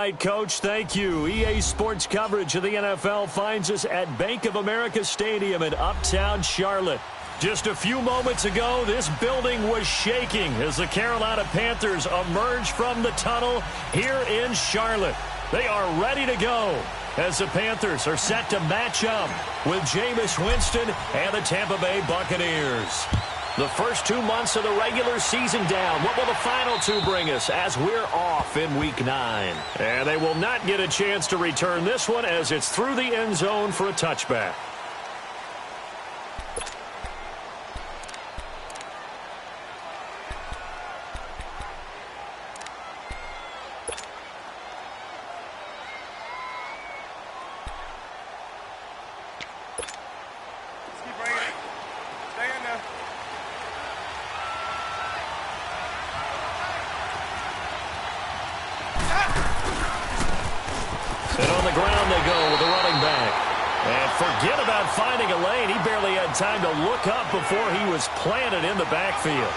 right, Coach, thank you. EA Sports coverage of the NFL finds us at Bank of America Stadium in Uptown Charlotte. Just a few moments ago, this building was shaking as the Carolina Panthers emerged from the tunnel here in Charlotte. They are ready to go as the Panthers are set to match up with Jameis Winston and the Tampa Bay Buccaneers. The first 2 months of the regular season down. What will the final two bring us as we're off in Week 9? And they will not get a chance to return this one as it's through the end zone for a touchback. Forget about finding a lane. He barely had time to look up before he was planted in the backfield.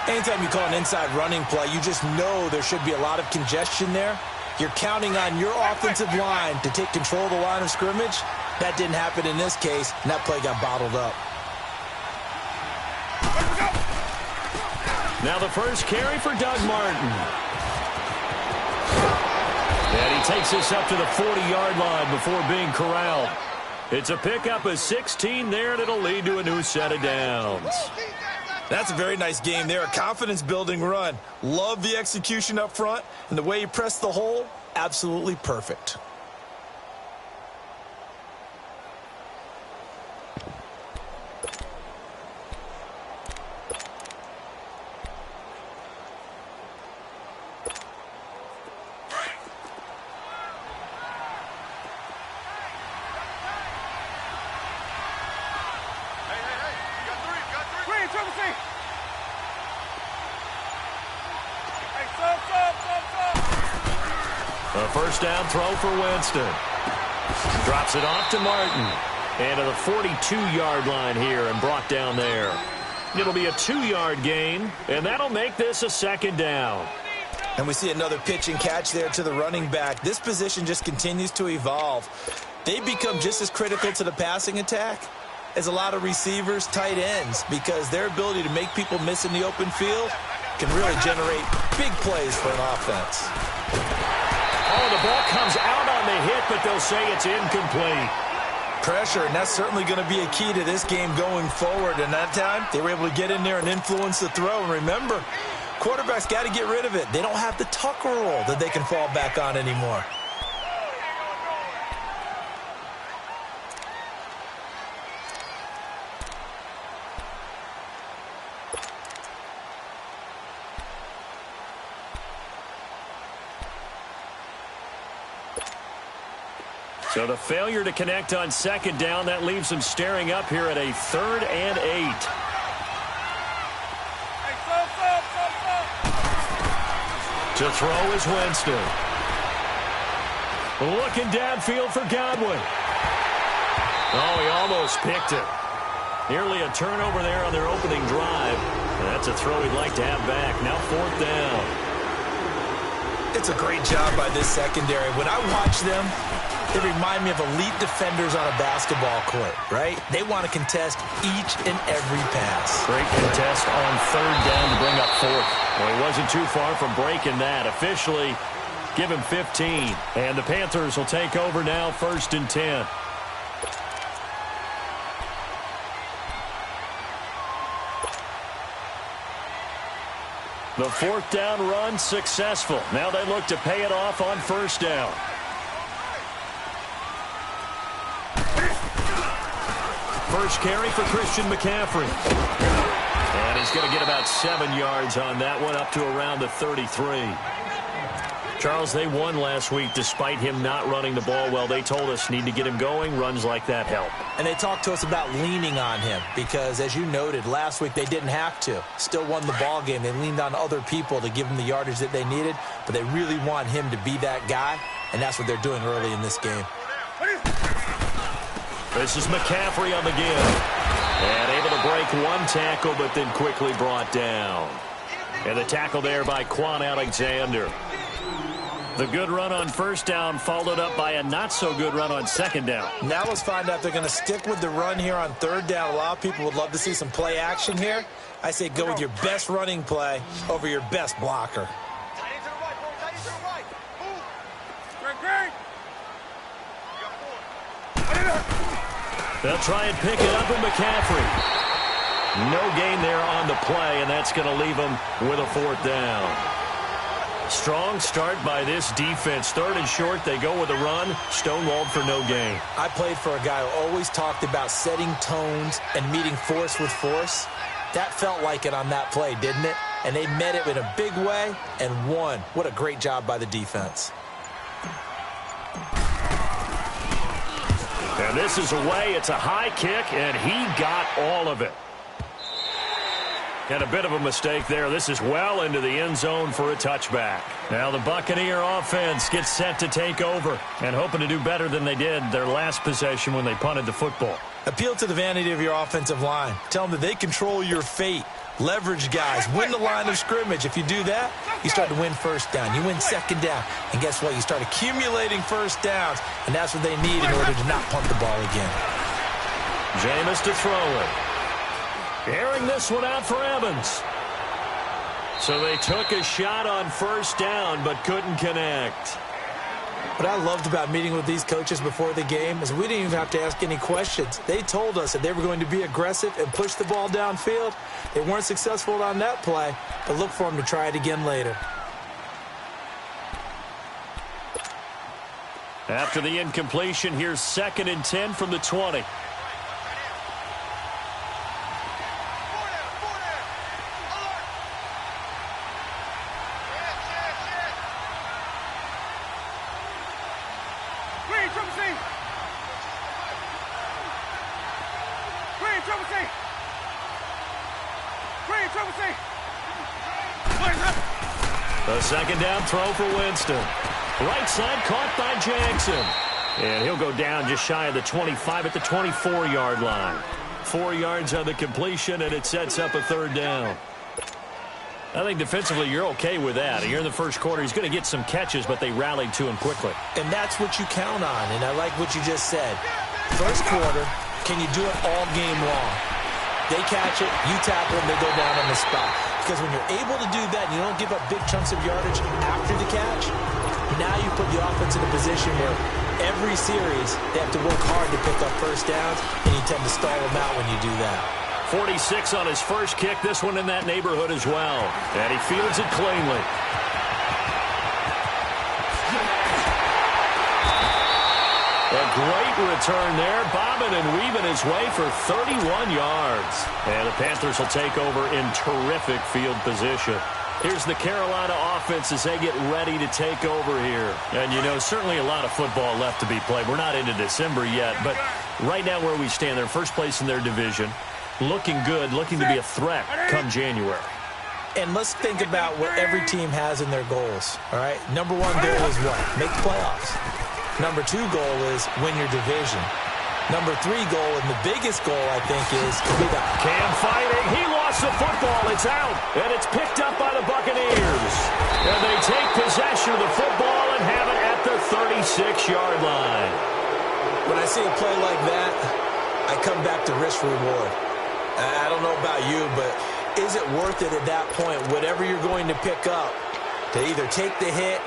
Anytime you call an inside running play, you just know there should be a lot of congestion there. You're counting on your offensive line to take control of the line of scrimmage. That didn't happen in this case, and that play got bottled up. Now the first carry for Doug Martin. And he takes this up to the 40-yard line before being corralled. It's a pickup of 16 there, and it'll lead to a new set of downs. That's a very nice game there, a confidence-building run. Love the execution up front, and the way he pressed the hole, absolutely perfect. A first down throw for Winston. Drops it off to Martin. And to the 42-yard line here and brought down there. It'll be a 2-yard gain, and that'll make this a second down. And we see another pitch and catch there to the running back. This position just continues to evolve. They become just as critical to the passing attack as a lot of receivers, tight ends, because their ability to make people miss in the open field can really generate big plays for an offense. Oh, the ball comes out on the hit, but they'll say it's incomplete. Pressure, and that's certainly going to be a key to this game going forward. And that time, they were able to get in there and influence the throw. And remember, quarterbacks got to get rid of it. They don't have the tucker roll that they can fall back on anymore. So the failure to connect on second down, that leaves them staring up here at a 3rd and 8. To throw is Winston. Looking downfield for Godwin. Oh, he almost picked it. Nearly a turnover there on their opening drive. And that's a throw he'd like to have back. Now 4th down. It's a great job by this secondary. When I watch them, they remind me of elite defenders on a basketball court, right? They want to contest each and every pass. Great contest on 3rd down to bring up 4th. Well, he wasn't too far from breaking that. Officially, give him 15. And the Panthers will take over now, 1st and 10. The 4th down run successful. Now they look to pay it off on 1st down. First carry for Christian McCaffrey. And he's going to get about 7 yards on that one, up to around the 33. Charles, they won last week despite him not running the ball well. They told us need to get him going. Runs like that help. And they talked to us about leaning on him because, as you noted, last week they didn't have to. Still won the ball game. They leaned on other people to give them the yardage that they needed, but they really want him to be that guy, and that's what they're doing early in this game. This is McCaffrey on the give. And able to break one tackle, but then quickly brought down. And the tackle there by Quan Alexander. The good run on first down followed up by a not-so-good run on second down. Now let's find out if they're going to stick with the run here on third down. A lot of people would love to see some play action here. I say go with your best running play over your best blocker. They'll try and pick it up with McCaffrey. No gain there on the play, and that's going to leave them with a fourth down. Strong start by this defense. Third and short, they go with a run. Stonewalled for no gain. I played for a guy who always talked about setting tones and meeting force with force. That felt like it on that play, didn't it? And they met it in a big way and won. What a great job by the defense. And this is away. It's a high kick, and he got all of it. And a bit of a mistake there. This is well into the end zone for a touchback. Now the Buccaneer offense gets set to take over and hoping to do better than they did their last possession when they punted the football. Appeal to the vanity of your offensive line. Tell them that they control your fate. Leverage guys. Win the line of scrimmage. If you do that, you start to win first down. You win second down. And guess what? You start accumulating first downs. And that's what they need in order to not punt the ball again. Jameis to throw it. Airing this one out for Evans. So they took a shot on first down but couldn't connect. What I loved about meeting with these coaches before the game is we didn't even have to ask any questions. They told us that they were going to be aggressive and push the ball downfield. They weren't successful on that play, but look for them to try it again later. After the incompletion, here's 2nd and 10 from the 20. The second down throw for Winston. Right side caught by Jackson. And he'll go down just shy of the 25 at the 24-yard line. 4 yards on the completion, and it sets up a third down. I think defensively you're okay with that. Here in the first quarter, he's going to get some catches, but they rallied to him quickly. And that's what you count on, and I like what you just said. First quarter, can you do it all game long? They catch it, you tackle them, they go down on the spot. Because when you're able to do that and you don't give up big chunks of yardage after the catch, now you put the offense in a position where every series they have to work hard to pick up first downs, and you tend to stall them out when you do that. 46 on his first kick, this one in that neighborhood as well. And he fields it cleanly. A great return there, bobbing and weaving his way for 31 yards. And the Panthers will take over in terrific field position. Here's the Carolina offense as they get ready to take over here. And, you know, certainly a lot of football left to be played. We're not into December yet, but right now where we stand, they're first place in their division. Looking good, looking to be a threat come January. And let's think about what every team has in their goals, all right? Number one goal is what? Make the playoffs. Number two goal is win your division. Number three goal, and the biggest goal, I think, is to be the... Cam fighting. He lost the football. It's out. And it's picked up by the Buccaneers. And they take possession of the football and have it at the 36-yard line. When I see a play like that, I come back to risk-reward. I don't know about you, but is it worth it at that point, whatever you're going to pick up, to either take the hit,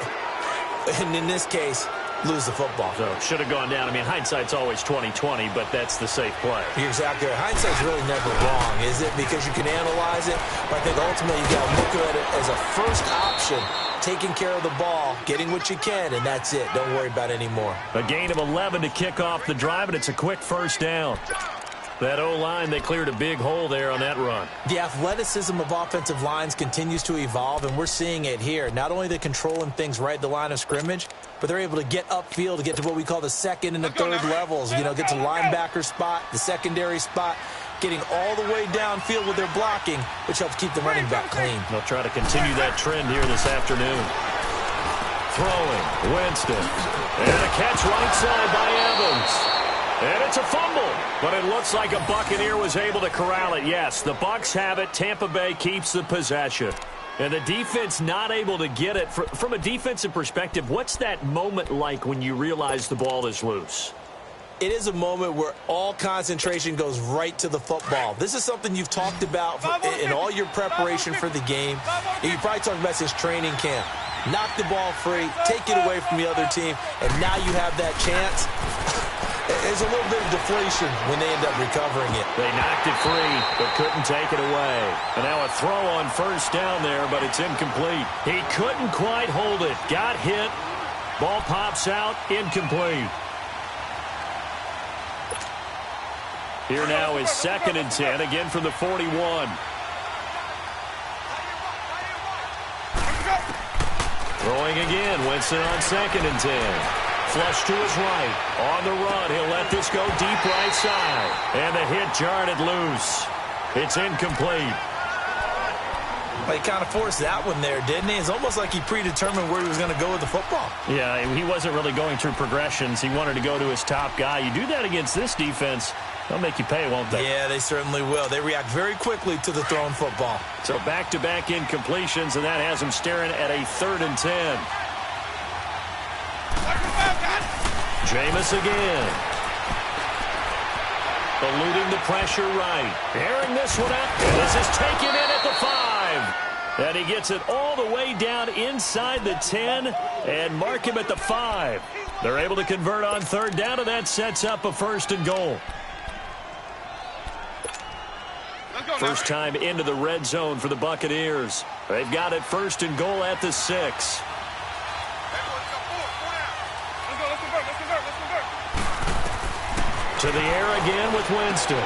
and in this case, lose the football? So should have gone down. I mean, hindsight's always 20/20, but that's the safe play. You're exactly right. Hindsight's really never wrong, is it? Because you can analyze it, but I think ultimately you got to look at it as a first option, taking care of the ball, getting what you can, and that's it. Don't worry about it anymore. A gain of 11 to kick off the drive, and it's a quick first down. That O-line, they cleared a big hole there on that run. The athleticism of offensive lines continues to evolve, and we're seeing it here. Not only are they controlling things right at the line of scrimmage, but they're able to get upfield to get to what we call the second and the third levels. You know, get to linebacker spot, the secondary spot, getting all the way downfield with their blocking, which helps keep the running back clean. They'll try to continue that trend here this afternoon. Throwing, Winston. And a catch right side by Evans. And it's a fumble, but it looks like a Buccaneer was able to corral it. Yes, the Bucs have it. Tampa Bay keeps the possession. And the defense not able to get it. From a defensive perspective, what's that moment like when you realize the ball is loose? It is a moment where all concentration goes right to the football. This is something you've talked about in all your preparation for the game. You probably talked about since training camp. Knock the ball free, take it away from the other team, and now you have that chance. There's a little bit of deflation when they end up recovering it. They knocked it free, but couldn't take it away. And now a throw on first down there, but it's incomplete. He couldn't quite hold it. Got hit. Ball pops out, incomplete. Here now is 2nd and 10, again from the 41. Throwing again, Winston on 2nd and 10. Flush to his right. On the run, he'll let this go deep right side. And the hit jarred it loose. It's incomplete. Well, he kind of forced that one there, didn't he? It's almost like he predetermined where he was going to go with the football. Yeah, he wasn't really going through progressions. He wanted to go to his top guy. You do that against this defense, they'll make you pay, won't they? Yeah, they certainly will. They react very quickly to the thrown football. So back-to-back incompletions, and that has him staring at a 3rd and 10. Jameis again. Eluding the pressure right. Airing this one out. And this is taken in at the 5. And he gets it all the way down inside the 10 and mark him at the 5. They're able to convert on 3rd down, and that sets up a 1st and goal. First time into the red zone for the Buccaneers. They've got it 1st and goal at the 6. To the air again with Winston.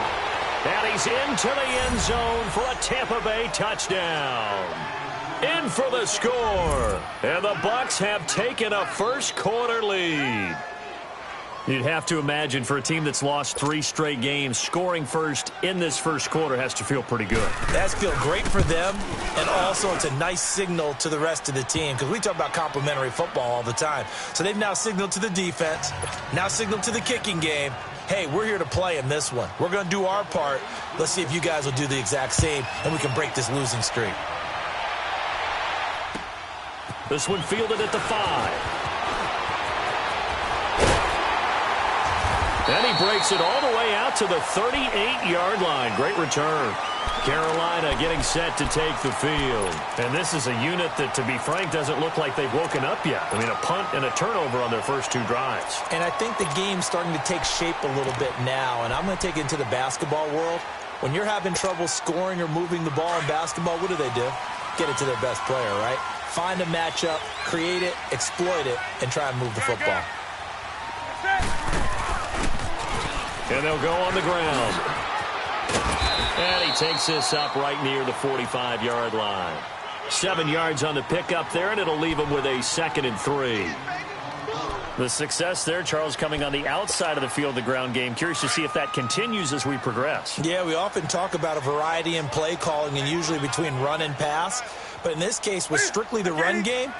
And he's into the end zone for a Tampa Bay touchdown. In for the score. And the Bucs have taken a first-quarter lead. You'd have to imagine for a team that's lost 3 straight games, scoring first in this first quarter has to feel pretty good. That's feel great for them, and also it's a nice signal to the rest of the team because we talk about complementary football all the time. So they've now signaled to the defense, now signaled to the kicking game, hey, we're here to play in this one. We're going to do our part. Let's see if you guys will do the exact same, and we can break this losing streak. This one fielded at the 5. And he breaks it all the way out to the 38-yard line. Great return. Carolina getting set to take the field. And this is a unit that, to be frank, doesn't look like they've woken up yet. I mean, a punt and a turnover on their first 2 drives. And I think the game's starting to take shape a little bit now. And I'm going to take it into the basketball world. When you're having trouble scoring or moving the ball in basketball, what do? Get it to their best player, right? Find a matchup, create it, exploit it, and try and move the football. And they'll go on the ground. And he takes this up right near the 45-yard line. 7 yards on the pickup there, and it'll leave him with a 2nd and 3. The success there, Charles, coming on the outside of the field, the ground game. Curious to see if that continues as we progress. Yeah, we often talk about a variety in play calling and usually between run and pass. But in this case, with strictly the run game,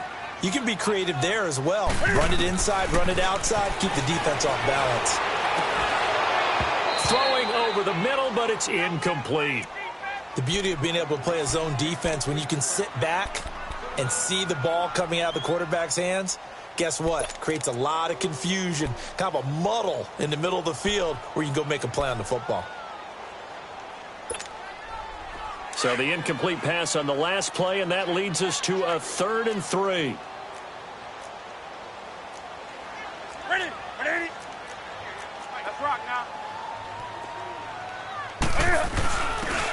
you can be creative there as well. Run it inside, run it outside, keep the defense off balance. Throwing over the middle, but it's incomplete. The beauty of being able to play a zone defense when you can sit back and see the ball coming out of the quarterback's hands, guess what? Creates a lot of confusion, kind of a muddle in the middle of the field where you can go make a play on the football. So the incomplete pass on the last play, and that leads us to a 3rd and 3. Ready. Let's rock now.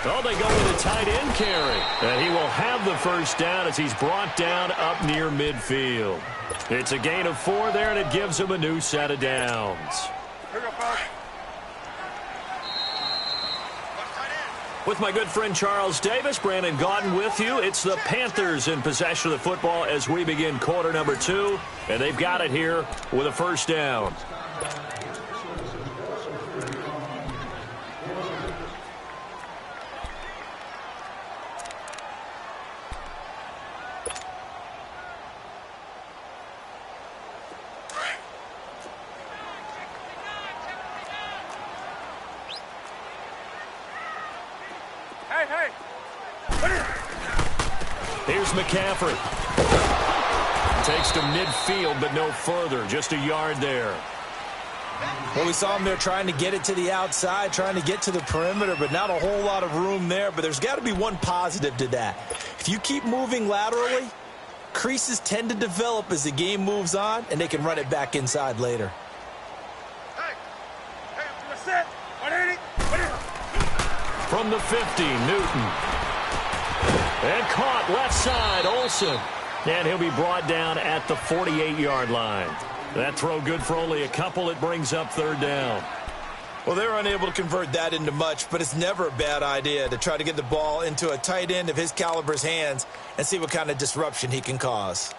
Oh, they go with a tight end carry. And he will have the first down as he's brought down up near midfield. It's a gain of 4 there, and it gives him a new set of downs. Here we go, folks. With my good friend Charles Davis, Brandon Gaudin with you. It's the Panthers in possession of the football as we begin quarter number 2. And they've got it here with a first down. Here's McCaffrey. Takes to midfield, but no further. Just a yard there. Well, we saw him there trying to get it to the outside, trying to get to the perimeter, but not a whole lot of room there. But there's got to be one positive to that. If you keep moving laterally, creases tend to develop as the game moves on, and they can run it back inside later. Set. 180. From the 50, Newton. And caught left side, Olsen. And he'll be brought down at the 48-yard line. That throw good for only a couple. It brings up third down. Well, they're unable to convert that into much, but it's never a bad idea to try to get the ball into a tight end of his caliber's hands and see what kind of disruption he can cause.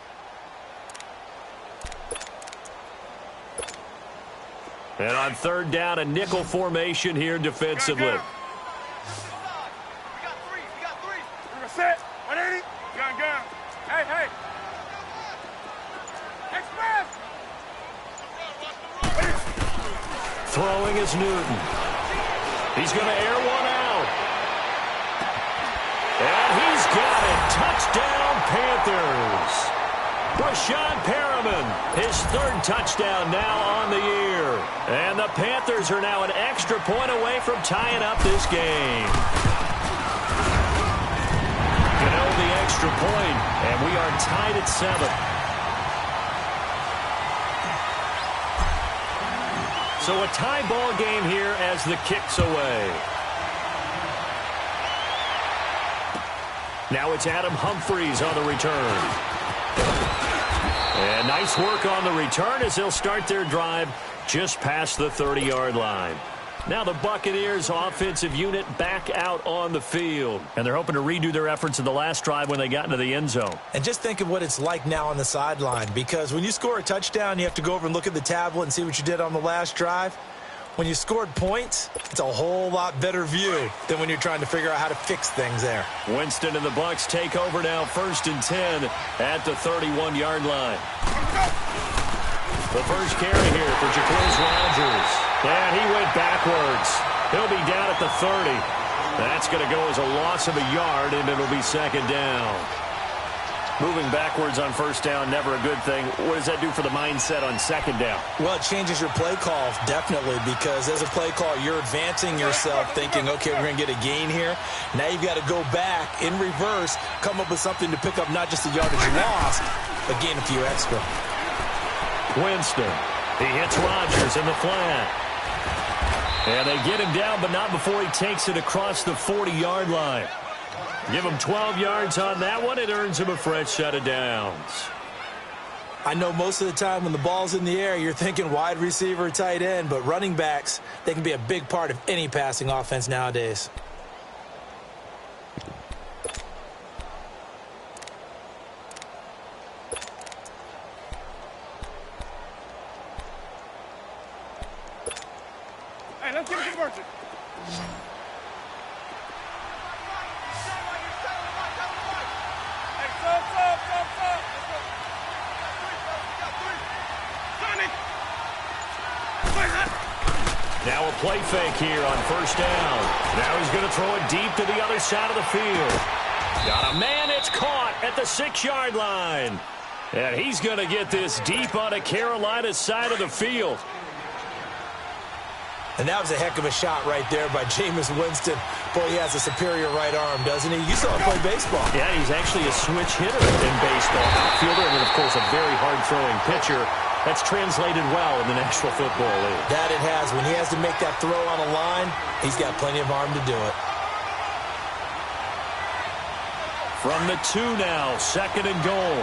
And on third down, a nickel formation here defensively. We got three. We're set. 180. Gun. Hey. Express. Throwing is Newton. He's going to air one out. And he's got it. Touchdown, Panthers. Rashad Perriman, his third touchdown now on the year. And the Panthers are now an extra point away from tying up this game. The extra point, and we are tied at 7. So a tie ball game here as the kick's away. Now it's Adam Humphries on the return. And nice work on the return as they'll start their drive just past the 30-yard line. Now the Buccaneers offensive unit back out on the field. And they're hoping to redo their efforts in the last drive when they got into the end zone. And just think of what it's like now on the sideline, because when you score a touchdown, you have to go over and look at the tablet and see what you did on the last drive. When you scored points, it's a whole lot better view than when you're trying to figure out how to fix things there. Winston and the Bucs take over now, 1st and 10 at the 31-yard line. The first carry here for Jacquizz Rodgers. And he went backwards. He'll be down at the 30. That's going to go as a loss of a yard, and it'll be second down. Moving backwards on first down, never a good thing. What does that do for the mindset on second down? Well, it changes your play call, definitely, because as a play call, you're advancing yourself thinking, okay, we're going to get a gain here. Now you've got to go back in reverse, come up with something to pick up not just the yardage lost, but gain a few extra. Winston. He hits Rodgers in the flat. And they get him down, but not before he takes it across the 40-yard line. Give him 12 yards on that one. It earns him a fresh set of downs. I know most of the time when the ball's in the air, you're thinking wide receiver, tight end, but running backs, they can be a big part of any passing offense nowadays. Hey, let's get it converted. Now a play fake here on first down. Now he's going to throw it deep to the other side of the field. Got a man, it's caught at the 6-yard line. And he's going to get this deep on a Carolina side of the field. And that was a heck of a shot right there by Jameis Winston. Boy, he has a superior right arm, doesn't he? You saw him play baseball. Yeah, he's actually a switch hitter in baseball. Outfielder and, of course, a very hard-throwing pitcher. That's translated well in the National Football League. That it has. When he has to make that throw on a line, he's got plenty of arm to do it. From the 2 now, 2nd and goal.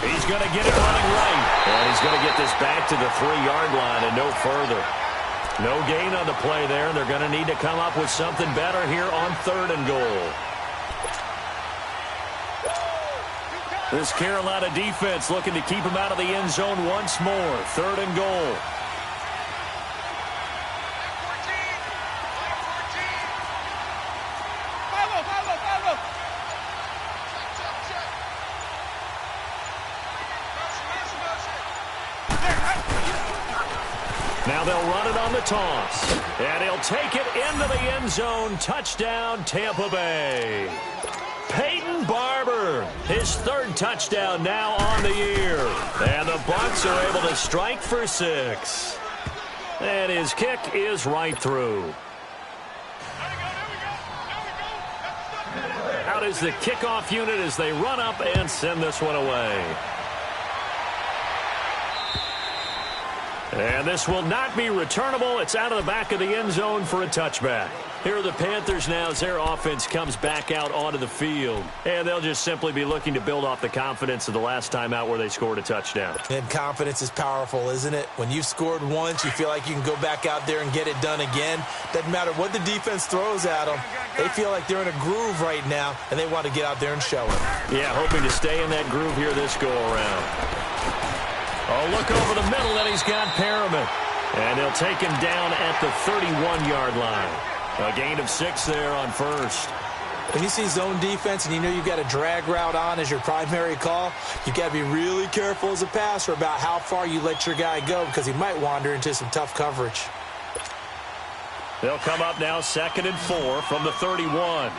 He's going to get it running right. And he's going to get this back to the 3-yard line and no further. No gain on the play there. They're going to need to come up with something better here on 3rd and goal. This Carolina defense looking to keep him out of the end zone once more. 3rd and goal. Now they'll run it on the toss. And he'll take it into the end zone. Touchdown, Tampa Bay. Peyton Barber, his third touchdown now on the year. And the Bucs are able to strike for 6. And his kick is right through. Out is the kickoff unit as they run up and send this one away. And this will not be returnable. It's out of the back of the end zone for a touchback. Here are the Panthers now as their offense comes back out onto the field. And they'll just simply be looking to build off the confidence of the last time out where they scored a touchdown. And confidence is powerful, isn't it? When you've scored once, you feel like you can go back out there and get it done again. Doesn't matter what the defense throws at them. They feel like they're in a groove right now, and they want to get out there and show it. Yeah, hoping to stay in that groove here this go-around. Oh, look over the middle, and he's got Perriman. And he'll take him down at the 31-yard line. A gain of 6 there on first. When you see zone defense and you know you've got a drag route on as your primary call, you've got to be really careful as a passer about how far you let your guy go because he might wander into some tough coverage. They'll come up now 2nd and 4 from the 31.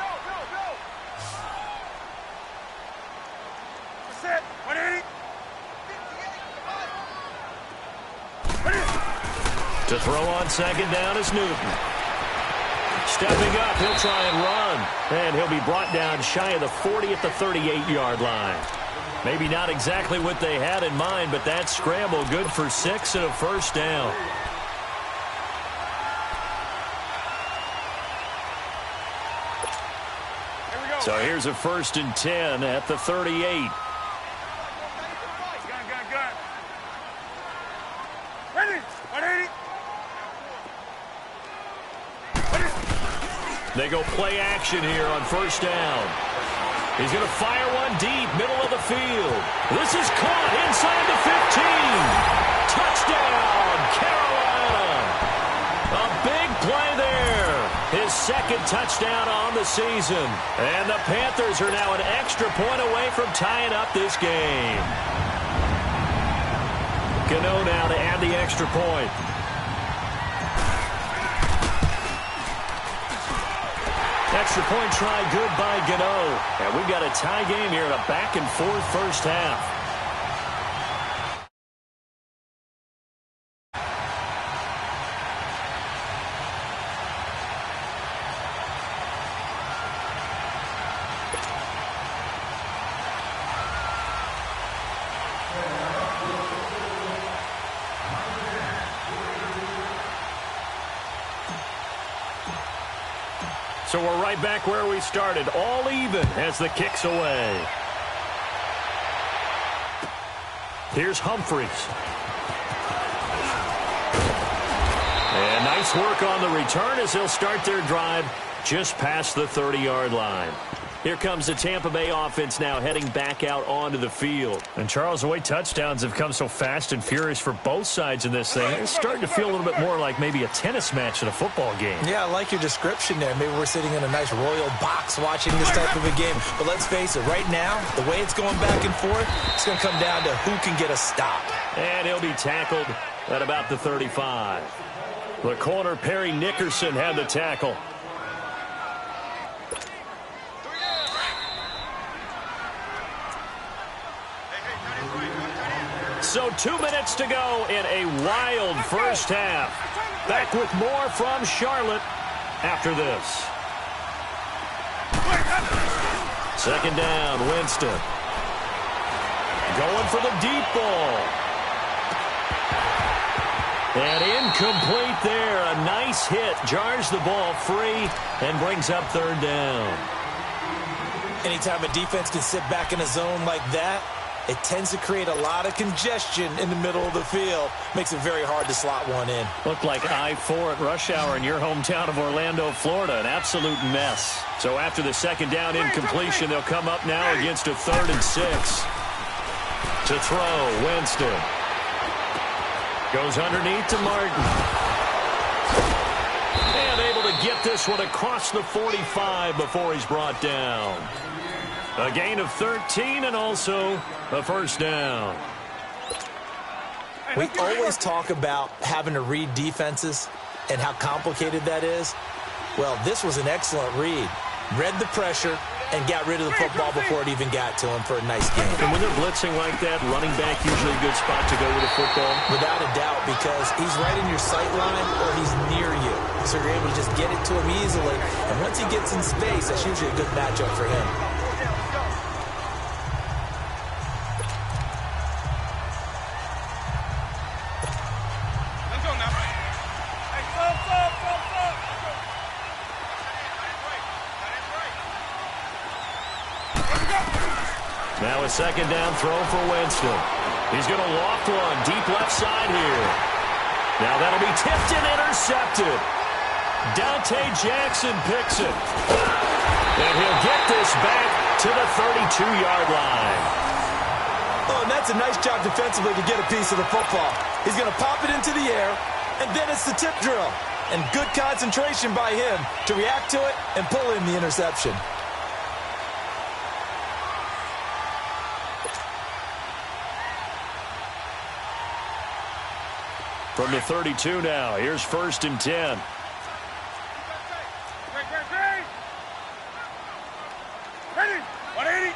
To throw on 2nd down is Newton. Stepping up, he'll try and run. And he'll be brought down shy of the 40 at the 38-yard line. Maybe not exactly what they had in mind, but that scramble good for 6 and a first down. So here's a 1st and 10 at the 38. They go play action here on 1st down. He's going to fire one deep, middle of the field. This is caught inside the 15. Touchdown, Carolina. A big play there. His 2nd touchdown on the season. And the Panthers are now an extra point away from tying up this game. Gano now to add the extra point. Extra point try good by Gano. And we've got a tie game here in a back-and-forth first half. So we're right back where we started, all even as the kick's away. Here's Humphries. And nice work on the return as they'll start their drive just past the 30-yard line. Here comes the Tampa Bay offense now heading back out onto the field. And Charles, the way touchdowns have come so fast and furious for both sides in this thing, it's starting to feel a little bit more like maybe a tennis match in a football game. Yeah, I like your description there. Maybe we're sitting in a nice royal box watching this type of a game. But let's face it, right now, the way it's going back and forth, it's going to come down to who can get a stop. And he'll be tackled at about the 35. The corner, Perry Nickerson, had the tackle. So 2 minutes to go in a wild first half. Back with more from Charlotte after this. 2nd down, Winston. Going for the deep ball. And incomplete there. A nice hit. Jars the ball free and brings up 3rd down. Anytime a defense can sit back in a zone like that, it tends to create a lot of congestion in the middle of the field. Makes it very hard to slot one in. Looked like I-4 at rush hour in your hometown of Orlando, Florida. An absolute mess. So after the 2nd down incompletion, they'll come up now against a 3rd and 6. To throw, Winston. Goes underneath to Martin. And able to get this one across the 45 before he's brought down. A gain of 13 and also a 1st down. We always talk about having to read defenses and how complicated that is. Well, this was an excellent read. Read the pressure and got rid of the football before it even got to him for a nice game. And when they're blitzing like that, running back usually a good spot to go with a football? Without a doubt, because he's right in your sight line or he's near you. So you're able to just get it to him easily. And once he gets in space, that's usually a good matchup for him. Now a second down throw for Winston. He's going to loft one deep left side here. Now that'll be tipped and intercepted. Dante Jackson picks it. And he'll get this back to the 32-yard line. Oh, and that's a nice job defensively to get a piece of the football. He's going to pop it into the air, and then it's the tip drill. And good concentration by him to react to it and pull in the interception. From the 32 now, here's 1st and 10. Ready? 180.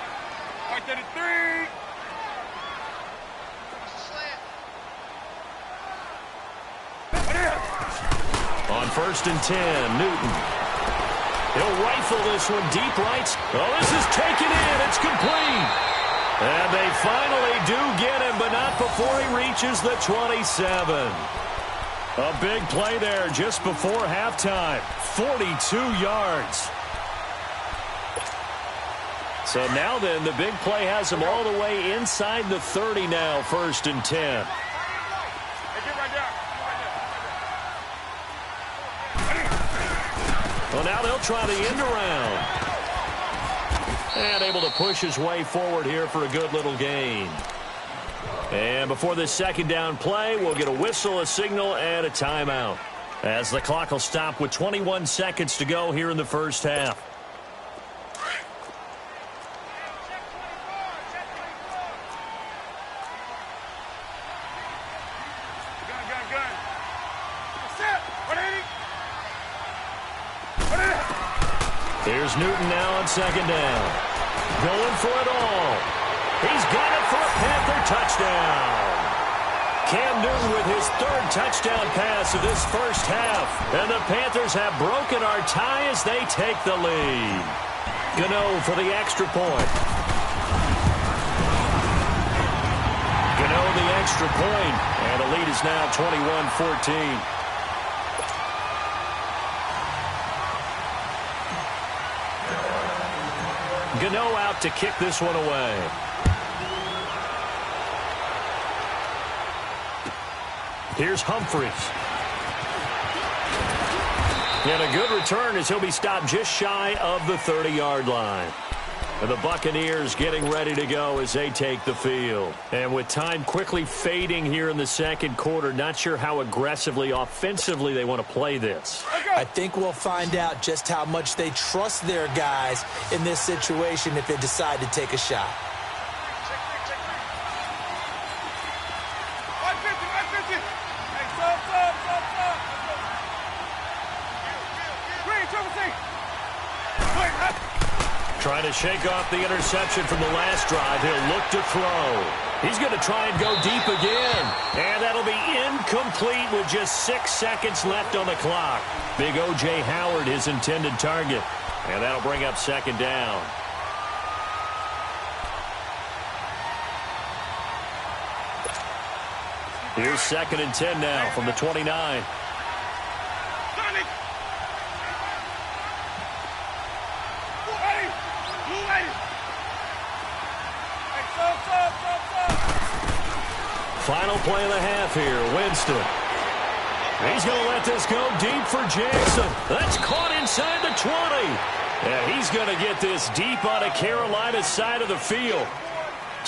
133. On 1st and 10, Newton. He'll rifle this one deep right. Oh, this is taken in. It's complete. And they finally do get him, but not before he reaches the 27. A big play there just before halftime. 42 yards. So now then, the big play has him all the way inside the 30 now, 1st and 10. Well, now they'll try the end around. And able to push his way forward here for a good little gain. And before this second down play, we'll get a whistle, a signal, and a timeout. As the clock will stop with 21 seconds to go here in the first half. Here's Newton now on second down. Going for it all. He's got it for a Panther touchdown. Cam Newton with his 3rd touchdown pass of this first half. And the Panthers have broken our tie as they take the lead. Gano for the extra point. Gano the extra point. And the lead is now 21-14. Gano out to kick this one away. Here's Humphries. And a good return as he'll be stopped just shy of the 30-yard line. And the Buccaneers getting ready to go as they take the field. And with time quickly fading here in the second quarter, not sure how aggressively, offensively they want to play this. I think we'll find out just how much they trust their guys in this situation if they decide to take a shot. Trying to shake off the interception from the last drive. He'll look to throw. He's going to try and go deep again. And that'll be incomplete with just 6 seconds left on the clock. Big O.J. Howard, his intended target. And that'll bring up second down. Here's 2nd and 10 now from the 29. Final play of the half here, Winston. He's going to let this go deep for Jackson. That's caught inside the 20. And he's going to get this deep on a Carolina side of the field.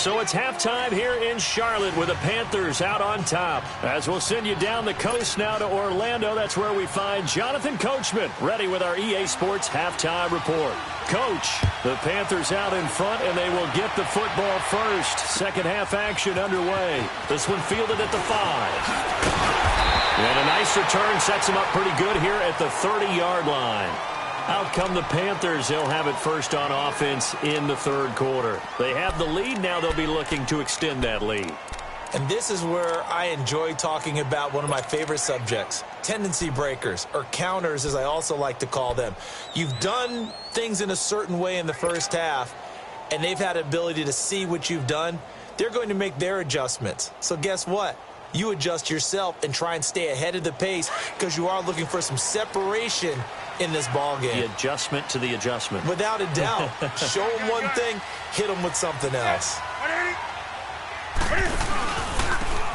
So it's halftime here in Charlotte with the Panthers out on top. As we'll send you down the coast now to Orlando, that's where we find Jonathan Coachman ready with our EA Sports halftime report. Coach, the Panthers out in front, and they will get the football first. Second half action underway. This one fielded at the 5. And a nice return sets them up pretty good here at the 30-yard line. Out come the Panthers. They'll have it first on offense in the third quarter. They have the lead. Now they'll be looking to extend that lead. And this is where I enjoy talking about one of my favorite subjects, tendency breakers, or counters as I also like to call them. You've done things in a certain way in the first half, and they've had the ability to see what you've done. They're going to make their adjustments. So guess what? You adjust yourself and try and stay ahead of the pace because you are looking for some separation in this ball game. The adjustment to the adjustment. Without a doubt. Show them one thing, hit them with something else.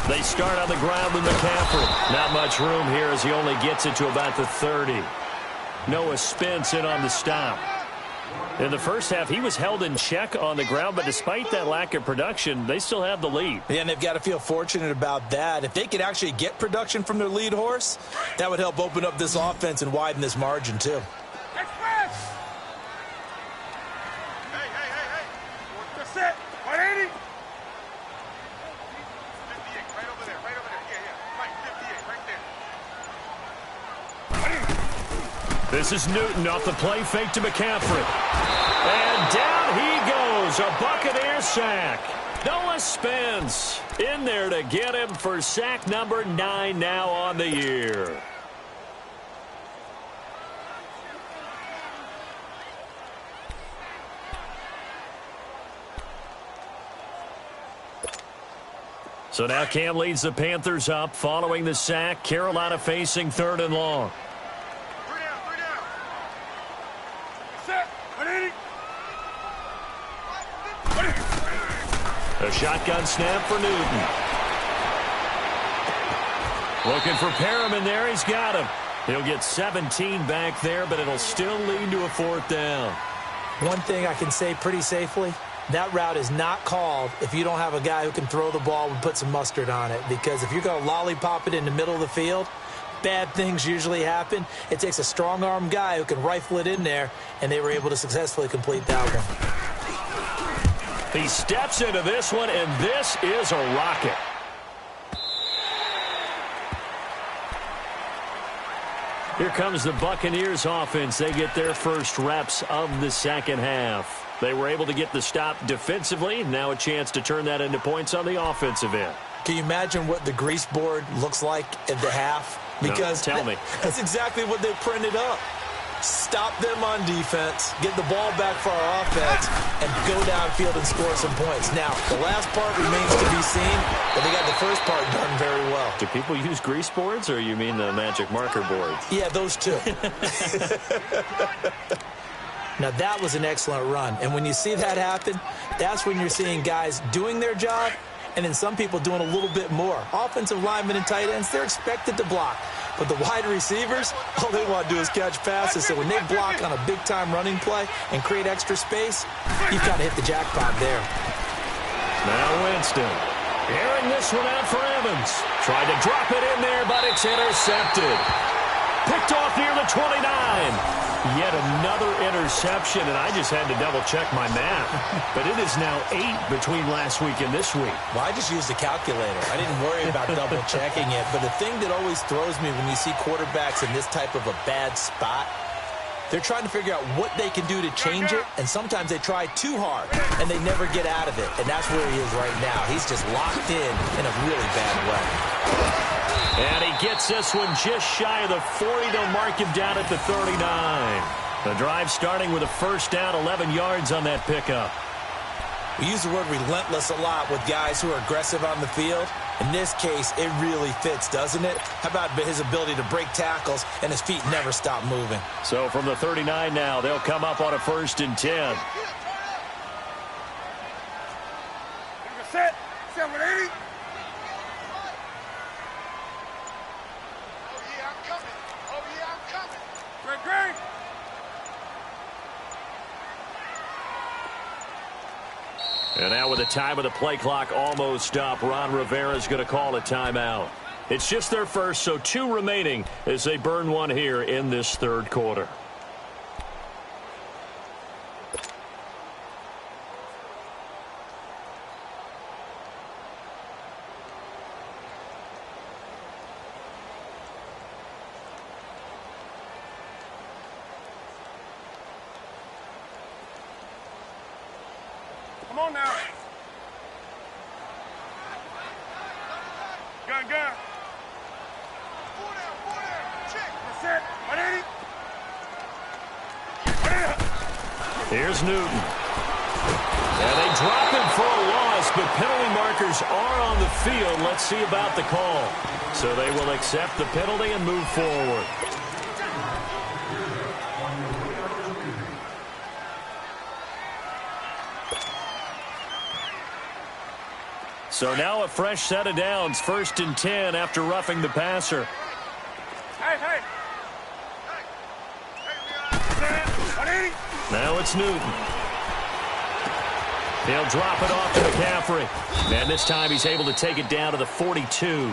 They start on the ground with McCaffrey. Not much room here as he only gets it to about the 30. Noah Spence in on the stop. In the first half, he was held in check on the ground, but despite that lack of production, they still have the lead. Yeah, and they've got to feel fortunate about that. If they could actually get production from their lead horse, that would help open up this offense and widen this margin, too. Express! Hey. That's it. 180. 58, right over there. Yeah. Right, 58, right there. This is Newton off the play fake to McCaffrey. And down he goes. A Buccaneer sack. Noah Spence in there to get him for sack number 9 now on the year. So now Cam leads the Panthers up following the sack. Carolina facing 3rd and long. Three down. Set. 180. A shotgun snap for Newton. Looking for Perriman there. He's got him. He'll get 17 back there, but it'll still lead to a 4th down. One thing I can say pretty safely, that route is not called if you don't have a guy who can throw the ball and put some mustard on it. Because if you're going to lollipop it in the middle of the field, bad things usually happen. It takes a strong-arm guy who can rifle it in there, and they were able to successfully complete that one. He steps into this one, and this is a rocket. Here comes the Buccaneers offense. They get their first reps of the second half. They were able to get the stop defensively. Now a chance to turn that into points on the offensive end. Can you imagine what the grease board looks like at the half? Because no, tell me. That's exactly what they printed up. Stop them on defense, get the ball back for our offense, and go downfield and score some points. Now, the last part remains to be seen, but they got the first part done very well. Do people use grease boards, or you mean the magic marker boards? Yeah, those two. Now, that was an excellent run. And when you see that happen, that's when you're seeing guys doing their job, and then some people doing a little bit more. Offensive linemen and tight ends, they're expected to block. But the wide receivers, all they want to do is catch passes. So when they block on a big-time running play and create extra space, you've got to hit the jackpot there. Now Winston. Airing this one out for Evans. Tried to drop it in there, but it's intercepted. Picked off near the 29. Yet another interception, and I just had to double-check my math. But it is now 8 between last week and this week. Well, I just used a calculator. I didn't worry about double-checking it. But the thing that always throws me when you see quarterbacks in this type of a bad spot, they're trying to figure out what they can do to change it, and sometimes they try too hard, and they never get out of it. And that's where he is right now. He's just locked in a really bad way. And he gets this one just shy of the 40. They'll mark him down at the 39. The drive starting with a first down, 11 yards on that pickup. We use the word relentless a lot with guys who are aggressive on the field. In this case, it really fits, doesn't it? How about his ability to break tackles and his feet never stop moving? So from the 39 now, they'll come up on a 1st and 10. Set. 180. Great. And now with the time of the play clock almost up, Ron Rivera's going to call a timeout. It's just their first, so 2 remaining as they burn one here in this third quarter. Come on now. Gun. Check. That's it. 180. Here's Newton. And they drop him for a loss, but penalty markers are on the field. Let's see about the call. So they will accept the penalty and move forward. So now a fresh set of downs, 1st and 10 after roughing the passer. Hey. Now it's Newton. He'll drop it off to McCaffrey. And this time he's able to take it down to the 42.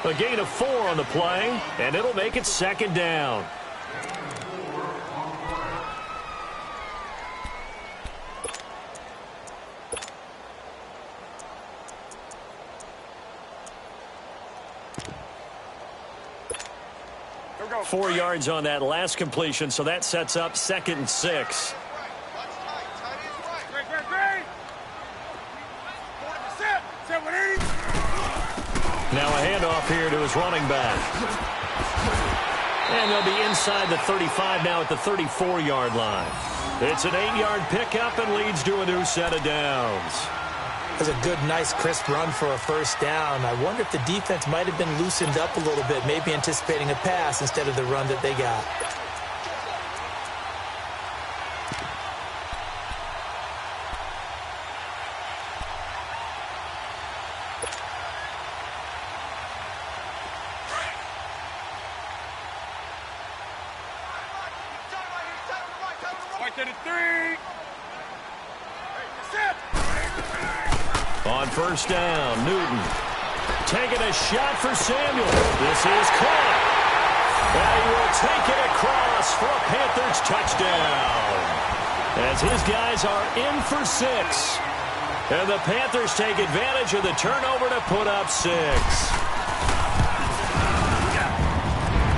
A gain of 4 on the play, and it'll make it 2nd down. Here we go. 4 yards on that last completion, so that sets up 2nd and 6. Great. Set 180. Now a handoff here to his running back. And they'll be inside the 35 now at the 34-yard line. It's an 8-yard pickup and leads to a new set of downs. That's a good, nice, crisp run for a first down. I wonder if the defense might have been loosened up a little bit, maybe anticipating a pass instead of the run that they got. Right to the 3. Set. On first down, Newton taking a shot for Samuel. This is caught. And he will take it across for a Panthers touchdown. As his guys are in for 6. And the Panthers take advantage of the turnover to put up 6.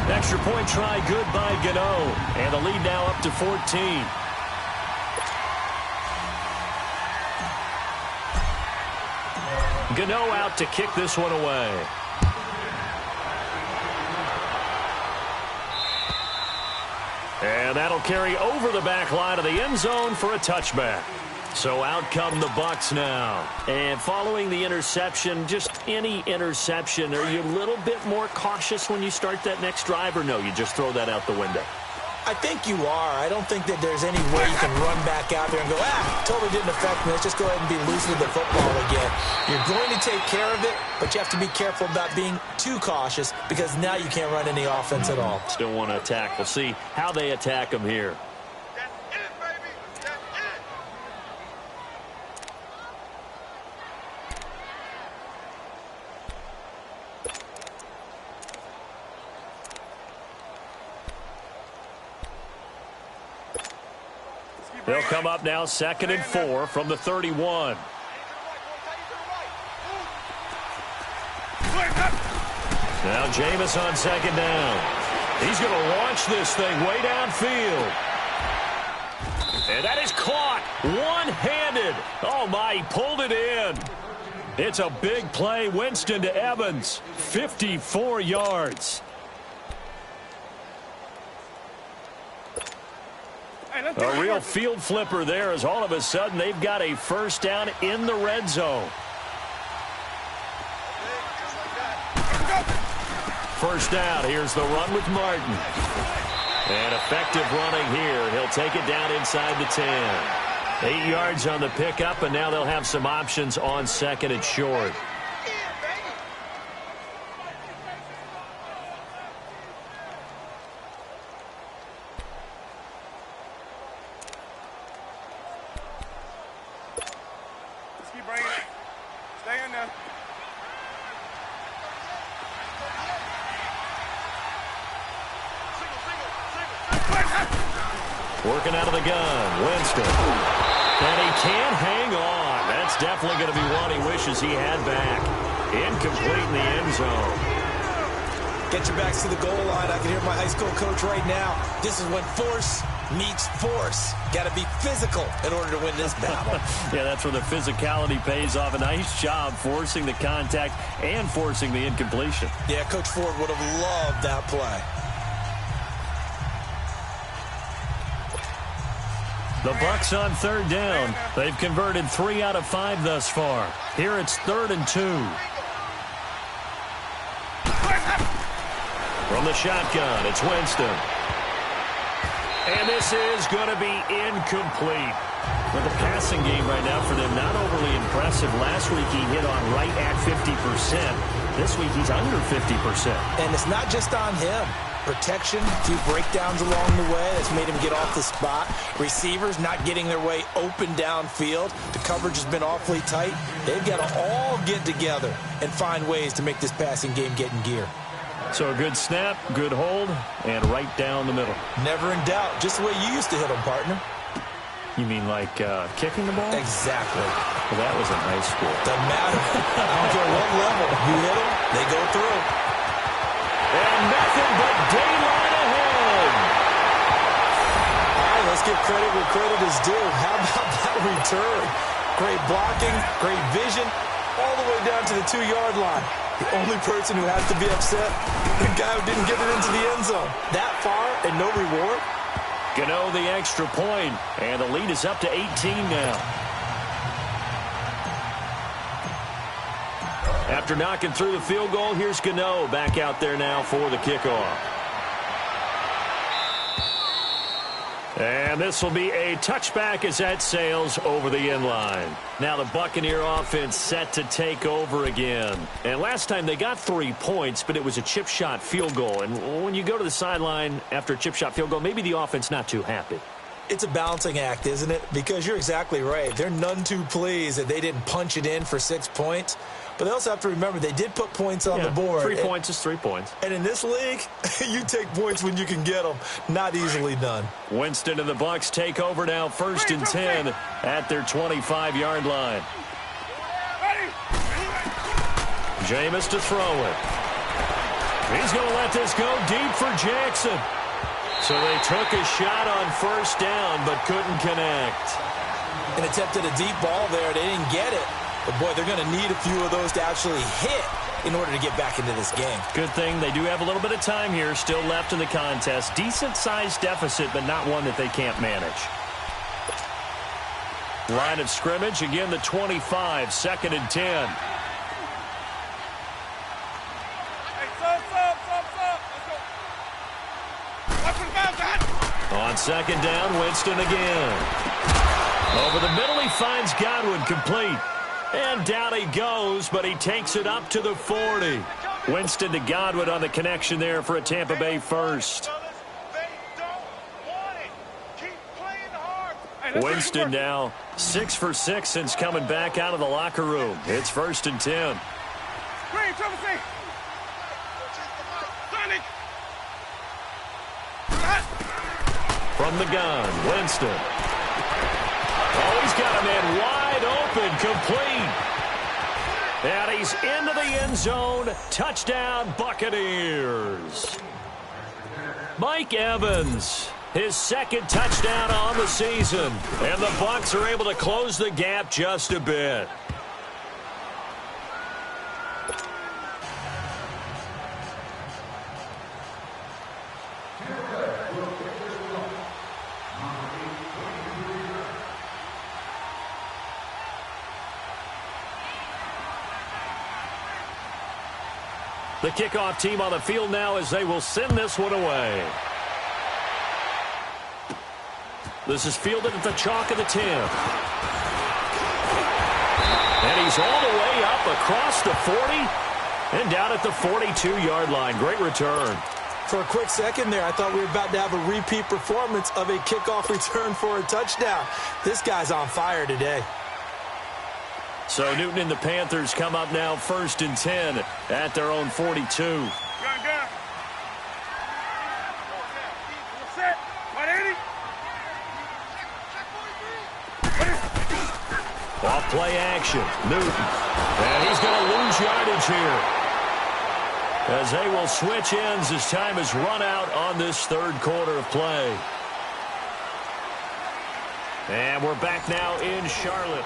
Extra point try good by Gano. And the lead now up to 14. Gano out to kick this one away. And that'll carry over the back line of the end zone for a touchback. So out come the Bucs now. And following the interception, just any interception, are you a little bit more cautious when you start that next drive, or no, you just throw that out the window? I think you are. I don't think that there's any way you can run back out there and go, totally didn't affect me. Let's just go ahead and be loose with the football again. You're going to take care of it, but you have to be careful about being too cautious because now you can't run any offense at all. Still want to attack. We'll see how they attack them here. That's it, baby. That's it. They'll come up now 2nd and 4 from the 31. Now Jameis on 2nd down. He's going to launch this thing way downfield. And that is caught one-handed. Oh, my, he pulled it in. It's a big play. Winston to Evans, 54 yards. A real field flipper there as all of a sudden they've got a first down in the red zone. First down. Here's the run with Martin. And effective running here. He'll take it down inside the 10. 8 yards on the pickup, and now they'll have some options on 2nd and short. Working out of the gun, Winston. And he can't hang on. That's definitely going to be one he wishes he had back. Incomplete in the end zone. Get your backs to the goal line. I can hear my high school coach right now. This is when force meets force. Got to be physical in order to win this battle. Yeah, that's where the physicality pays off. A nice job forcing the contact and forcing the incompletion. Yeah, Coach Ford would have loved that play. The Bucs on third down. They've converted 3 out of 5 thus far. Here it's 3rd and 2. From the shotgun, it's Winston. And this is going to be incomplete. Well, the passing game right now for them, not overly impressive. Last week he hit on right at 50%. This week he's under 50%. And it's not just on him. Protection, a few breakdowns along the way that's made him get off the spot. Receivers not getting their way open downfield. The coverage has been awfully tight. They've got to all get together and find ways to make this passing game get in gear. So a good snap, good hold, and right down the middle. Never in doubt. Just the way you used to hit them, partner. You mean like kicking the ball? Exactly. Well, that was in high school. Doesn't matter. I don't care what level. You hit them, they go through. And nothing but daylight ahead. All right, let's give credit where credit is due. How about that return? Great blocking, great vision, all the way down to the 2-yard line. The only person who has to be upset, the guy who didn't get it into the end zone. That far and no reward. Gano the extra point, and the lead is up to 18 now. After knocking through the field goal, here's Gano back out there now for the kickoff. And this will be a touchback as that sails over the end line. Now the Buccaneer offense set to take over again. And last time they got 3 points, but it was a chip shot field goal. And when you go to the sideline after a chip shot field goal, maybe the offense not too happy. It's a balancing act, isn't it? Because you're exactly right. They're none too pleased that they didn't punch it in for 6 points. But they also have to remember they did put points on the board. 3 points is 3 points. And in this league, you take points when you can get them. Not easily done. Winston and the Bucs take over now, 1st and 10 at their 25-yard line. Jameis to throw it. He's going to let this go deep for Jackson. So they took a shot on 1st down, but couldn't connect. An attempt at a deep ball there. They didn't get it. But, boy, they're going to need a few of those to actually hit in order to get back into this game. Good thing they do have a little bit of time here still left in the contest. Decent-sized deficit, but not one that they can't manage. Line of scrimmage, again, the 25, 2nd and 10. Hey, stop. Let's go. Watch for the bounce, man. On 2nd down, Winston again. Over the middle, he finds Godwin complete. And down he goes, but he takes it up to the 40. Winston to Godwin on the connection there for a Tampa Bay first. Winston now 6 for 6 since coming back out of the locker room. It's 1st and 10. From the gun, Winston. Oh, he's got a man wide open, complete. And he's into the end zone. Touchdown, Buccaneers. Mike Evans, his 2nd touchdown on the season. And the Bucs are able to close the gap just a bit. The kickoff team on the field now as they will send this one away. This is fielded at the chalk of the 10. And he's all the way up across the 40 and down at the 42-yard line. Great return. For a quick second there, I thought we were about to have a repeat performance of a kickoff return for a touchdown. This guy's on fire today. So Newton and the Panthers come up now 1st and 10 at their own 42. Gun. Set. 180. Off play action. Newton. And he's going to lose yardage here, as they will switch ends as time has run out on this third quarter of play. And we're back now in Charlotte.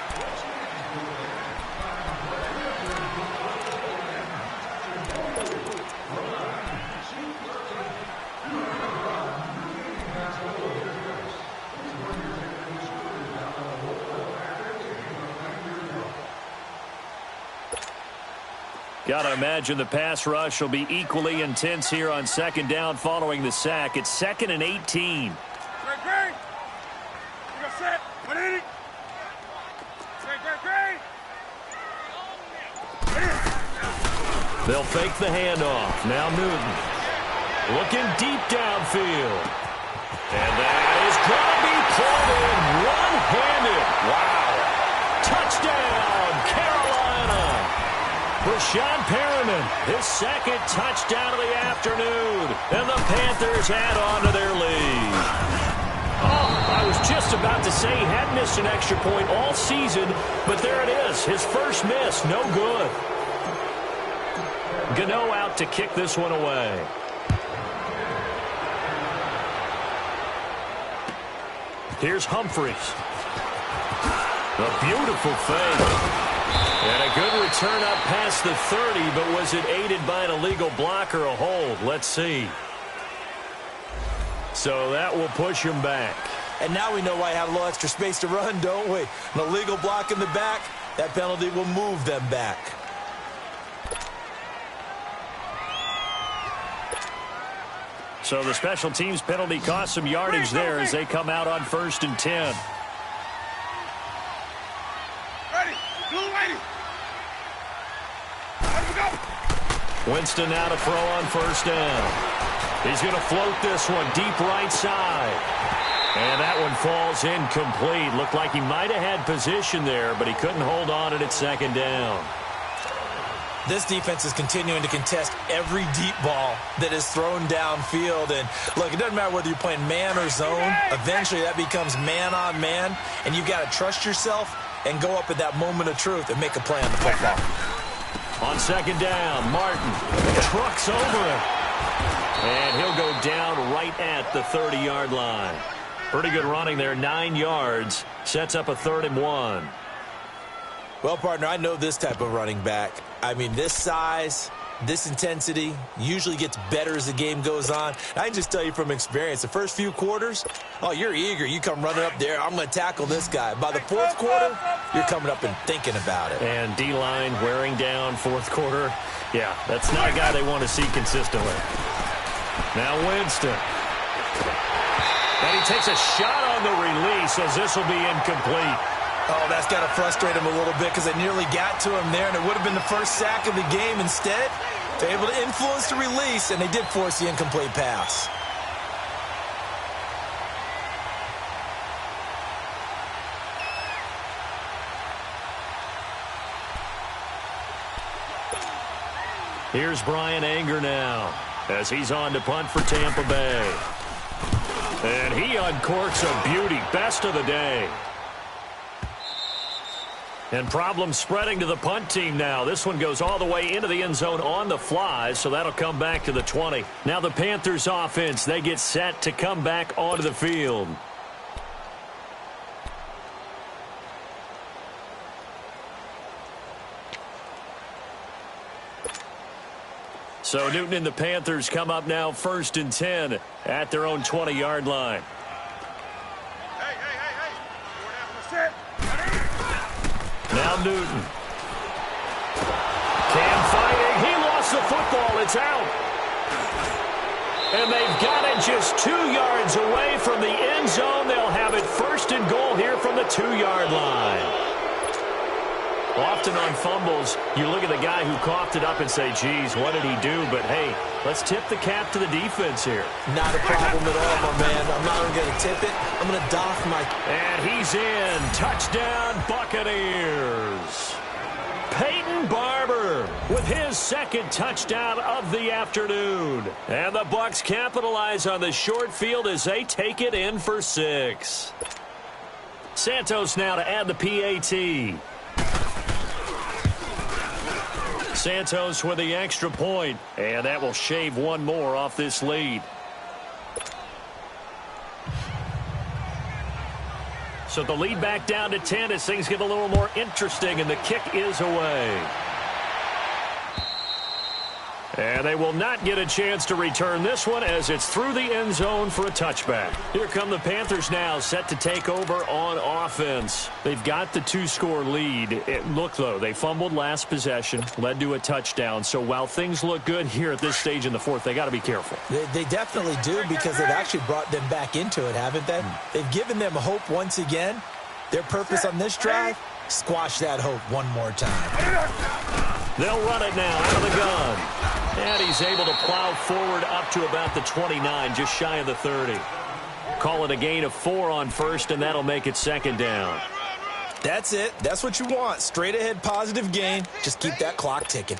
Got to imagine the pass rush will be equally intense here on second down following the sack. It's 2nd and 18. Great. You got set. 180. Great. They'll fake the handoff. Now Newton. Looking deep downfield. And that is going to be pulled in one-handed. Wow. Touchdown, Carolina. Rashawn Perriman, his second touchdown of the afternoon. And the Panthers add on to their lead. Oh, I was just about to say he hadn't missed an extra point all season, but there it is. His first miss, no good. Gano out to kick this one away. Here's Humphries. A beautiful fake. And a good return up past the 30, but was it aided by an illegal block or a hold? Let's see. So that will push him back. And now we know why I had a little extra space to run, don't we? An illegal block in the back, that penalty will move them back. So the special teams penalty cost some yardage there as they come out on 1st and 10. Winston now to throw on 1st down. He's going to float this one deep right side. And that one falls incomplete. Looked like he might have had position there, but he couldn't hold on it at 2nd down. This defense is continuing to contest every deep ball that is thrown downfield. And, look, it doesn't matter whether you're playing man or zone. Eventually that becomes man on man, and you've got to trust yourself and go up at that moment of truth and make a play on the football. On 2nd down, Martin trucks over him. And he'll go down right at the 30-yard line. Pretty good running there, 9 yards. Sets up a 3rd and 1. Well, partner, I know this type of running back. I mean, this size, this intensity usually gets better as the game goes on. I can just tell you from experience, the first few quarters, oh, you're eager. You come running up there, I'm going to tackle this guy. By the 4th quarter, you're coming up and thinking about it. And D-line wearing down 4th quarter. Yeah, that's not a guy they want to see consistently. Now Winston. And he takes a shot on the release as this will be incomplete. Oh, that's got to frustrate him a little bit because they nearly got to him there, and it would have been the first sack of the game. Instead, they're able to influence the release, and they did force the incomplete pass. Here's Brian Anger now as he's on to punt for Tampa Bay. And he uncorks a beauty. Best of the day. And problems spreading to the punt team now. This one goes all the way into the end zone on the fly, so that'll come back to the 20. Now the Panthers offense, they get set to come back onto the field. So Newton and the Panthers come up now 1st and 10 at their own 20-yard line. Now Newton. Cam fighting. He lost the football. It's out. And they've got it just 2 yards away from the end zone. They'll have it 1st and goal here from the 2-yard line. Often on fumbles, you look at the guy who coughed it up and say, geez, what did he do? But, hey, let's tip the cap to the defense here. Not a problem at all, my man. I'm not even going to tip it. I'm going to doff my... And he's in. Touchdown, Buccaneers. Peyton Barber with his 2nd touchdown of the afternoon. And the Bucs capitalize on the short field as they take it in for 6. Santos now to add the PAT. Santos with the extra point, and that will shave one more off this lead. So the lead back down to 10 as things get a little more interesting, and the kick is away. And they will not get a chance to return this one as it's through the end zone for a touchback. Here come the Panthers now, set to take over on offense. They've got the 2-score lead. Look, though, they fumbled last possession, led to a touchdown. So while things look good here at this stage in the fourth, they got to be careful. They definitely do, because they've actually brought them back into it, haven't they? They've given them hope once again. Their purpose on this drive, squash that hope one more time. They'll run it now out of the gun. And he's able to plow forward up to about the 29, just shy of the 30. Call it a gain of 4 on first, and that'll make it second down. That's it. That's what you want. Straight ahead positive gain. Just keep that clock ticking.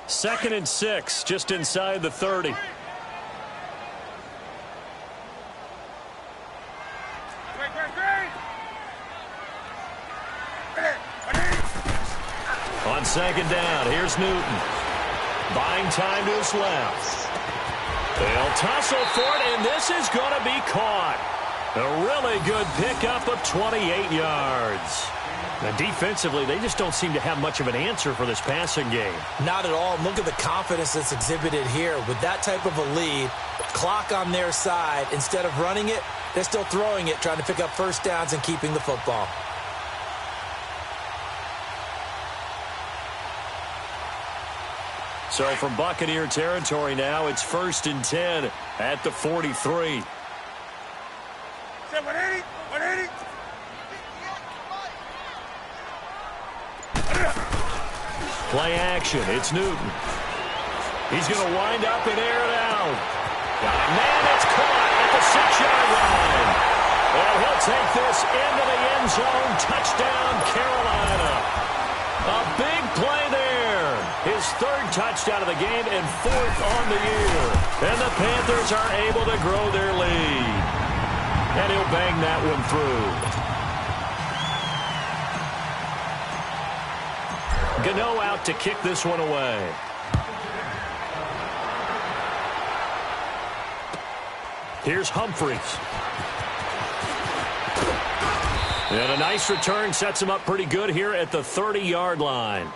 Second and 6, just inside the 30. On second down, here's Newton. Buying time to his left. They'll tussle for it, and this is going to be caught. A really good pickup of 28 yards. Now, defensively, they just don't seem to have much of an answer for this passing game. Not at all. Look at the confidence that's exhibited here. With that type of a lead, clock on their side, instead of running it, they're still throwing it, trying to pick up first downs and keeping the football. So from Buccaneer territory now, it's 1st and 10 at the 43. 180, 180. Play action. It's Newton. He's going to wind up and air it out. Got a man that's caught at the 6-yard line. And he'll take this into the end zone. Touchdown, Carolina. A big play there. His 3rd touchdown of the game and 4th on the year. And the Panthers are able to grow their lead. And he'll bang that one through. Gano out to kick this one away. Here's Humphries. And a nice return sets him up pretty good here at the 30-yard line.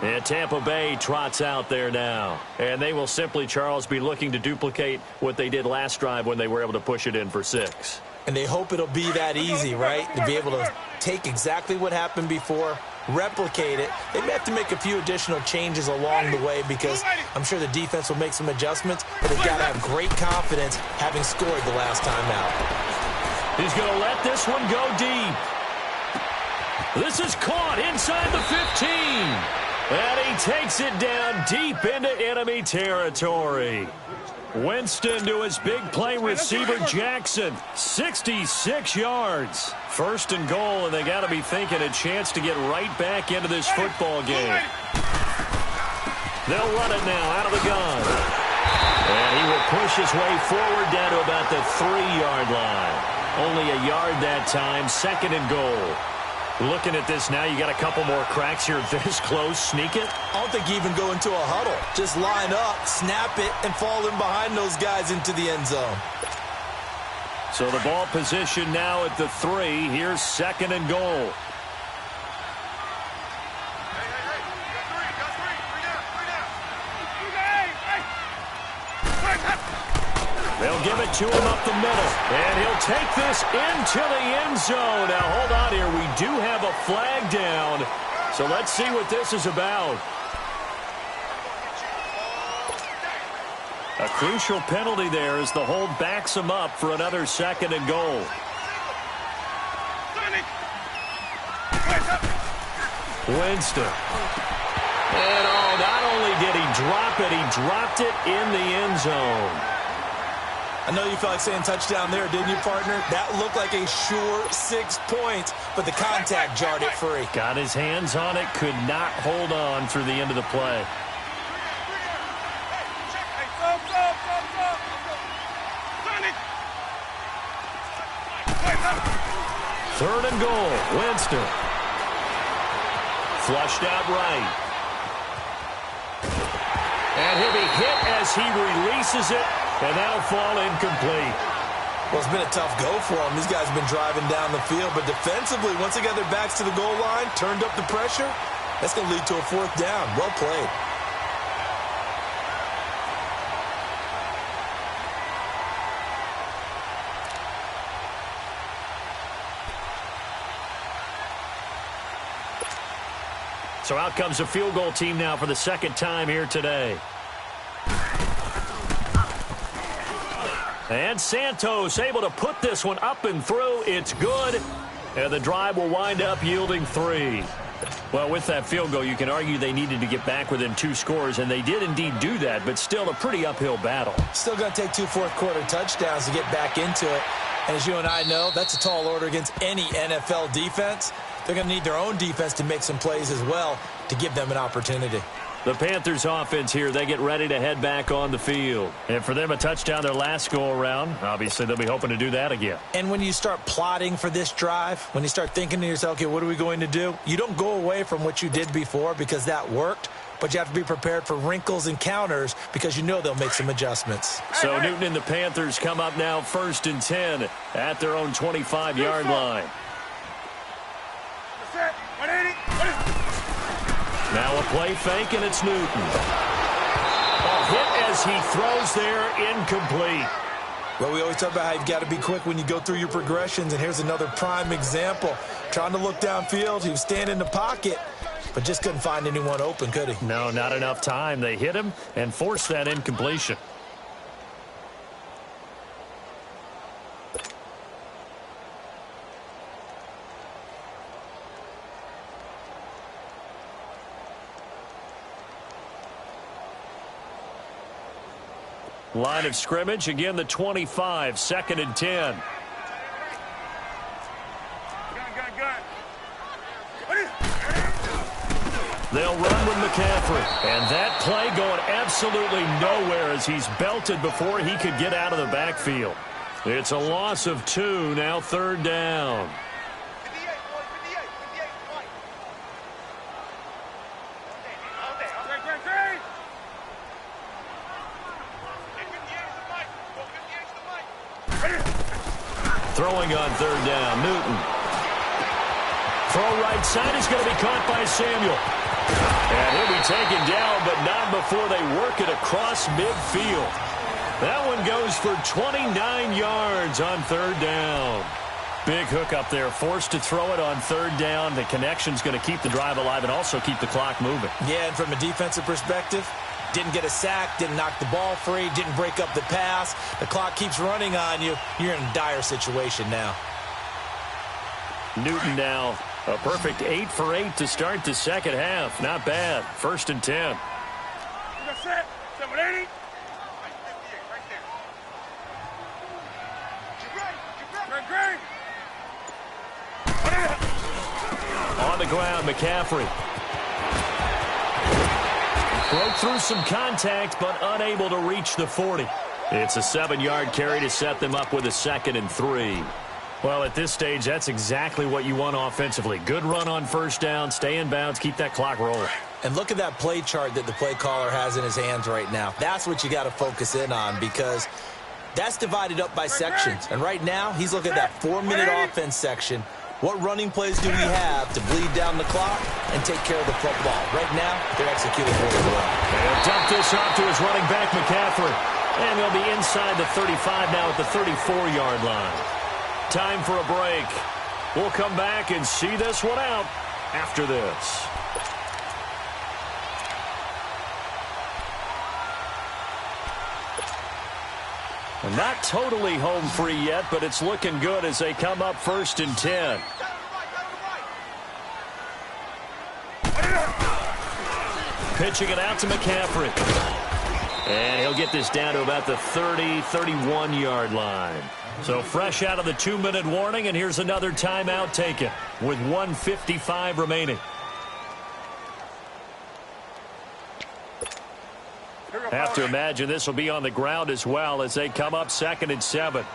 And Tampa Bay trots out there now. And they will simply, Charles, be looking to duplicate what they did last drive when they were able to push it in for 6. And they hope it'll be that easy, right? To be able to take exactly what happened before, replicate it. They may have to make a few additional changes along the way because I'm sure the defense will make some adjustments, but they've got to have great confidence having scored the last time out. He's going to let this one go deep. This is caught inside the 15. And he takes it down deep into enemy territory. Winston to his big play receiver, Jackson. 66 yards. 1st and goal, and they got to be thinking a chance to get right back into this football game. They'll run it now out of the gun. And he will push his way forward down to about the 3-yard line. Only a yard that time, 2nd and goal. Looking at this now, you got a couple more cracks here this close. Sneak it? I don't think you even go into a huddle. Just line up, snap it, and fall in behind those guys into the end zone. So the ball position now at the 3. Here's 2nd and goal. They'll give it to him up the middle. And he'll take this into the end zone. Now, hold on here. We do have a flag down. So let's see what this is about. A crucial penalty there as the hold backs him up for another 2nd and goal. Winston. And not only did he drop it, he dropped it in the end zone. I know you felt like saying touchdown there, didn't you, partner? That looked like a sure 6 points, but the contact jarred it free. Got his hands on it, could not hold on through the end of the play. Third and goal. Winston. Flushed out right. And he'll be hit as he releases it, and that'll fall incomplete. Well, it's been a tough go for them. These guys have been driving down the field, but defensively, once they got their backs to the goal line, turned up the pressure, that's going to lead to a fourth down. Well played. So out comes the field goal team now for the second time here today. And Santos able to put this one up and through. It's good. And the drive will wind up yielding 3. Well, with that field goal, you can argue they needed to get back within 2 scores, and they did indeed do that, but still a pretty uphill battle. Still going to take 2 fourth-quarter touchdowns to get back into it. And as you and I know, that's a tall order against any NFL defense. They're going to need their own defense to make some plays as well to give them an opportunity. The Panthers offense here, they get ready to head back on the field. And for them, a touchdown their last go-around. Obviously, they'll be hoping to do that again. And when you start plotting for this drive, when you start thinking to yourself, okay, what are we going to do? You don't go away from what you did before because that worked, but you have to be prepared for wrinkles and counters because you know they'll make some adjustments. So Newton and the Panthers come up now 1st and 10 at their own 25-yard line. Now a play fake, and it's Newton. A hit as he throws there, incomplete. Well, we always talk about how you've got to be quick when you go through your progressions, and here's another prime example. Trying to look downfield, he was standing in the pocket, but just couldn't find anyone open, could he? No, not enough time. They hit him and forced that incompletion. Line of scrimmage, again the 25, 2nd and 10. They'll run with McCaffrey. And that play going absolutely nowhere as he's belted before he could get out of the backfield. It's a loss of 2, now 3rd down. Throwing on 3rd down, Newton. Throw right side is going to be caught by Samuel. And he'll be taken down, but not before they work it across midfield. That one goes for 29 yards on 3rd down. Big hook up there, forced to throw it on 3rd down. The connection's going to keep the drive alive and also keep the clock moving. Yeah, and from a defensive perspective, didn't get a sack, didn't knock the ball free, didn't break up the pass. The clock keeps running on you. You're in a dire situation now. Newton now a perfect 8 for 8 to start the second half. Not bad. 1st and 10. On the ground, McCaffrey. Broke through some contact, but unable to reach the 40. It's a 7-yard carry to set them up with a 2nd and 3. Well, at this stage, that's exactly what you want offensively. Good run on 1st down, stay in bounds, keep that clock rolling. And look at that play chart that the play caller has in his hands right now. That's what you got to focus in on because that's divided up by sections. And right now, he's looking at that 4-minute offense section. What running plays do we have to bleed down the clock and take care of the football? Right now, they're executing really well. They'll dump this off to his running back, McCaffrey. And they'll be inside the 35 now at the 34-yard line. Time for a break. We'll come back and see this one out after this. Not totally home free yet, but it's looking good as they come up 1st and 10. Pitching it out to McCaffrey. And he'll get this down to about the 30, 31-yard line. So fresh out of the 2-minute warning, and here's another timeout taken with 1:55 remaining. Here we go, Have to imagine this will be on the ground as well as they come up 2nd and 7.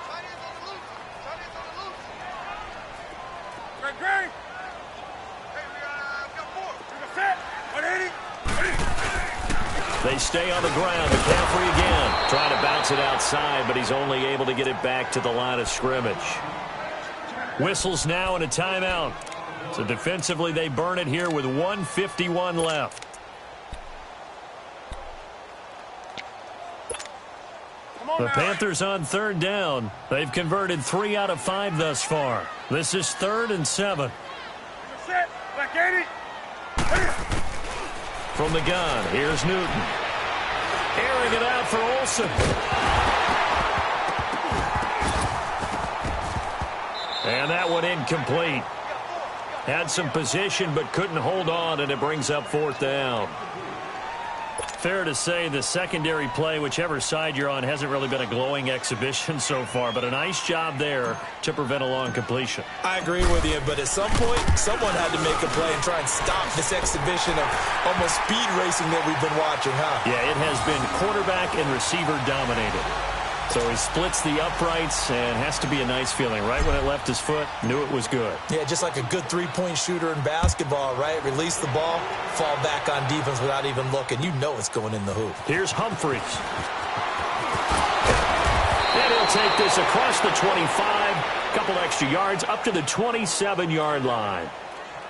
They stay on the ground. McCaffrey again trying to bounce it outside, but he's only able to get it back to the line of scrimmage. Whistles now and a timeout. So defensively they burn it here with 1:51 left. The Panthers on 3rd down. They've converted 3 out of 5 thus far. This is 3rd and 7. From the gun, here's Newton. Airing it out for Olsen. And that one incomplete. Had some position but couldn't hold on, and it brings up 4th down. Fair to say the secondary play, whichever side you're on, hasn't really been a glowing exhibition so far, but a nice job there to prevent a long completion. I agree with you, but at some point, someone had to make a play and try and stop this exhibition of almost speed racing that we've been watching, huh? Yeah, it has been quarterback and receiver dominated. So he splits the uprights, and has to be a nice feeling. Right when it left his foot, knew it was good. Yeah, just like a good three-point shooter in basketball, right? Release the ball, fall back on defense without even looking. You know it's going in the hoop. Here's Humphries. And he'll take this across the 25. Couple extra yards up to the 27-yard line.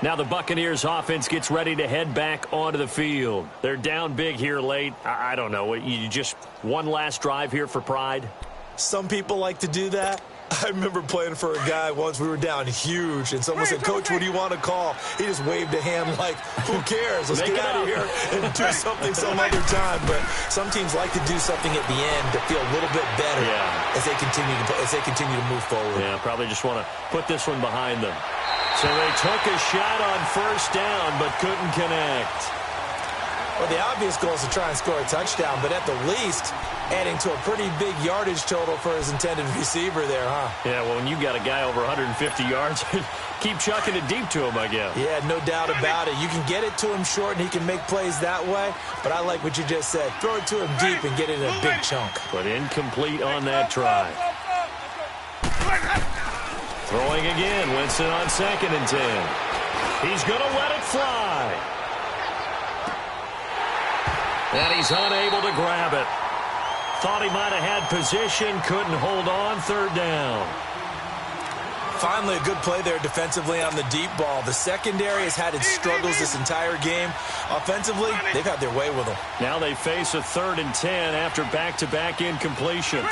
Now the Buccaneers offense gets ready to head back onto the field. They're down big here late. I don't know. You just one last drive here for pride? Some people like to do that. I remember playing for a guy once. We were down huge, and someone said, "Coach, what do you want to call?" He just waved a hand like, "Who cares? Let's get out of here and do something some other time." But some teams like to do something at the end to feel a little bit better as they continue to move forward. Yeah, probably just want to put this one behind them. So they took a shot on 1st down, but couldn't connect. Well, the obvious goal is to try and score a touchdown, but at the least, adding to a pretty big yardage total for his intended receiver there, huh? Yeah, well, when you got a guy over 150 yards, keep chucking it deep to him, I guess. Yeah, no doubt about it. You can get it to him short, and he can make plays that way, but I like what you just said. Throw it to him deep and get it in a big chunk. But incomplete on that try. Throwing again, Winston on 2nd and 10. He's going to let it fly. And he's unable to grab it. Thought he might have had position, couldn't hold on, 3rd down. Finally, a good play there defensively on the deep ball. The secondary has had its struggles this entire game. Offensively, they've had their way with them. Now they face a 3rd and 10 after back-to-back incompletions.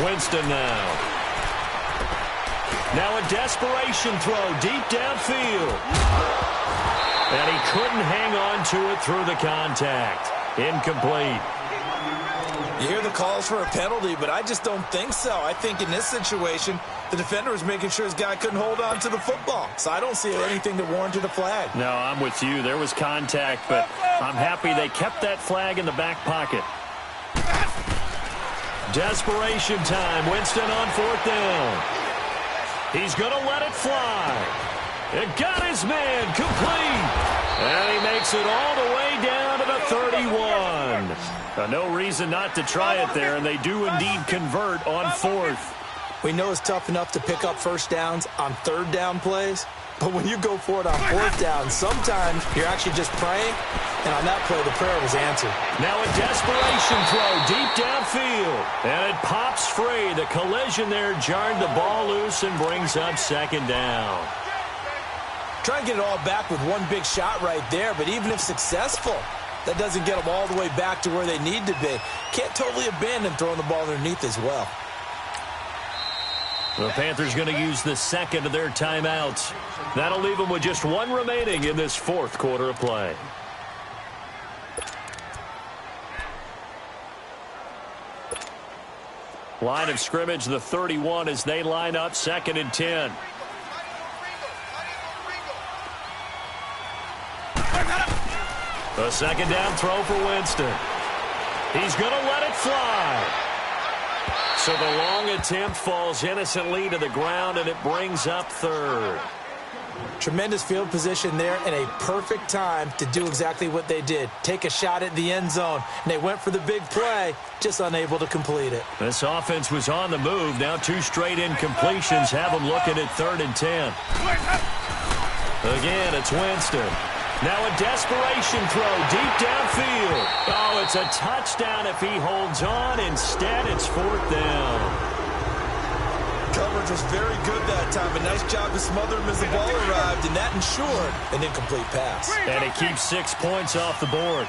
Winston now. Now a desperation throw deep downfield. And he couldn't hang on to it through the contact. Incomplete. You hear the calls for a penalty, but I just don't think so. I think in this situation, the defender was making sure his guy couldn't hold on to the football. So I don't see anything that warranted a flag. No, I'm with you. There was contact, but I'm happy they kept that flag in the back pocket. Desperation time. Winston on 4th down. He's going to let it fly. It got his man complete. And he makes it all the way down to the 31. No reason not to try it there, and they do indeed convert on 4th. We know it's tough enough to pick up 1st downs on 3rd down plays, but when you go for it on 4th down, sometimes you're actually just praying, and on that play, the prayer was answered. Now a desperation throw deep downfield, and it pops free. The collision there jarred the ball loose and brings up 2nd down. Try and get it all back with one big shot right there, but even if successful, that doesn't get them all the way back to where they need to be. Can't totally abandon throwing the ball underneath as well. The Panthers going to use the 2nd of their timeouts. That'll leave them with just 1 remaining in this 4th quarter of play. Line of scrimmage, the 31 as they line up 2nd and 10. A 2nd down throw for Winston. He's going to let it fly. So the long attempt falls innocently to the ground, and it brings up 3rd. Tremendous field position there and a perfect time to do exactly what they did. Take a shot at the end zone. And they went for the big play, just unable to complete it. This offense was on the move. Now 2 straight incompletions have them looking at 3rd and 10. Again, it's Winston. Now a desperation throw deep downfield. Oh, it's a touchdown if he holds on. Instead, it's 4th down. Coverage was very good that time. A nice job to smother him as the ball arrived, and that ensured an incomplete pass. And he keeps 6 points off the board.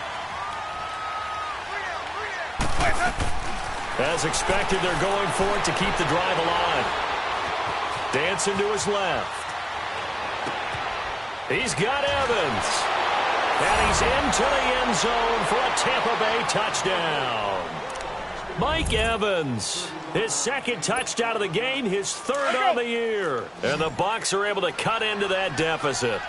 As expected, they're going for it to keep the drive alive. Dancing to his left. He's got Evans. And he's into the end zone for a Tampa Bay touchdown. Mike Evans, his 2nd touchdown of the game, his 3rd on the year. And the Bucs are able to cut into that deficit.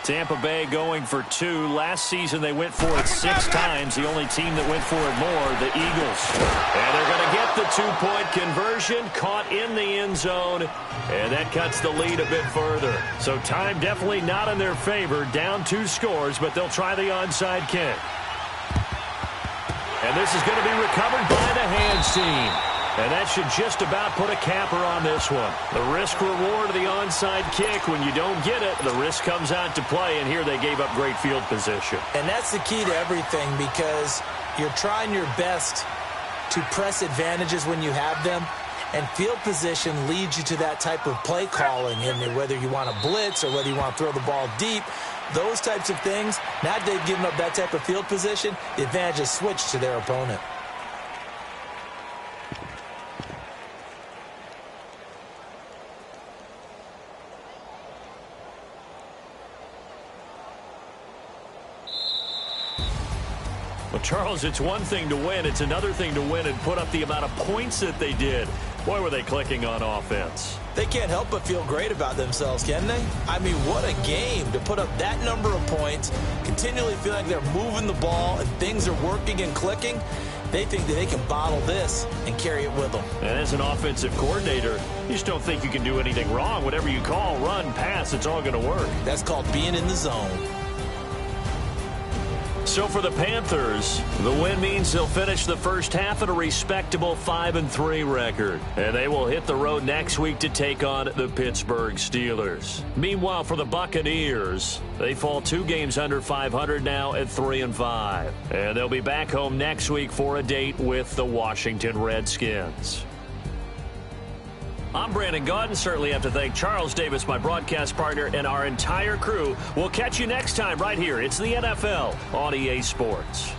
Tampa Bay going for 2. Last season they went for it 6 times. The only team that went for it more, the Eagles. And they're going to get the 2-point conversion, caught in the end zone, and that cuts the lead a bit further. So time definitely not in their favor. Down 2 scores, but they'll try the onside kick. And this is going to be recovered by the hands team. And that should just about put a capper on this one. The risk-reward of the onside kick, when you don't get it, the risk comes out to play, and here they gave up great field position. And that's the key to everything, because you're trying your best to press advantages when you have them, and field position leads you to that type of play calling, and whether you want to blitz or whether you want to throw the ball deep, those types of things, now that they've given up that type of field position, the advantage is switched to their opponent. Well, Charles, it's one thing to win. It's another thing to win and put up the amount of points that they did. Boy, were they clicking on offense. They can't help but feel great about themselves, can they? I mean, what a game to put up that number of points, continually feel like they're moving the ball and things are working and clicking. They think that they can bottle this and carry it with them. And as an offensive coordinator, you just don't think you can do anything wrong. Whatever you call, run, pass, it's all going to work. That's called being in the zone. So for the Panthers, the win means they'll finish the first half at a respectable 5-3 record. And they will hit the road next week to take on the Pittsburgh Steelers. Meanwhile, for the Buccaneers, they fall 2 games under 500 now at 3-5. And they'll be back home next week for a date with the Washington Redskins. I'm Brandon Gaudin. Certainly have to thank Charles Davis, my broadcast partner, and our entire crew. We'll catch you next time right here. It's the NFL on EA Sports.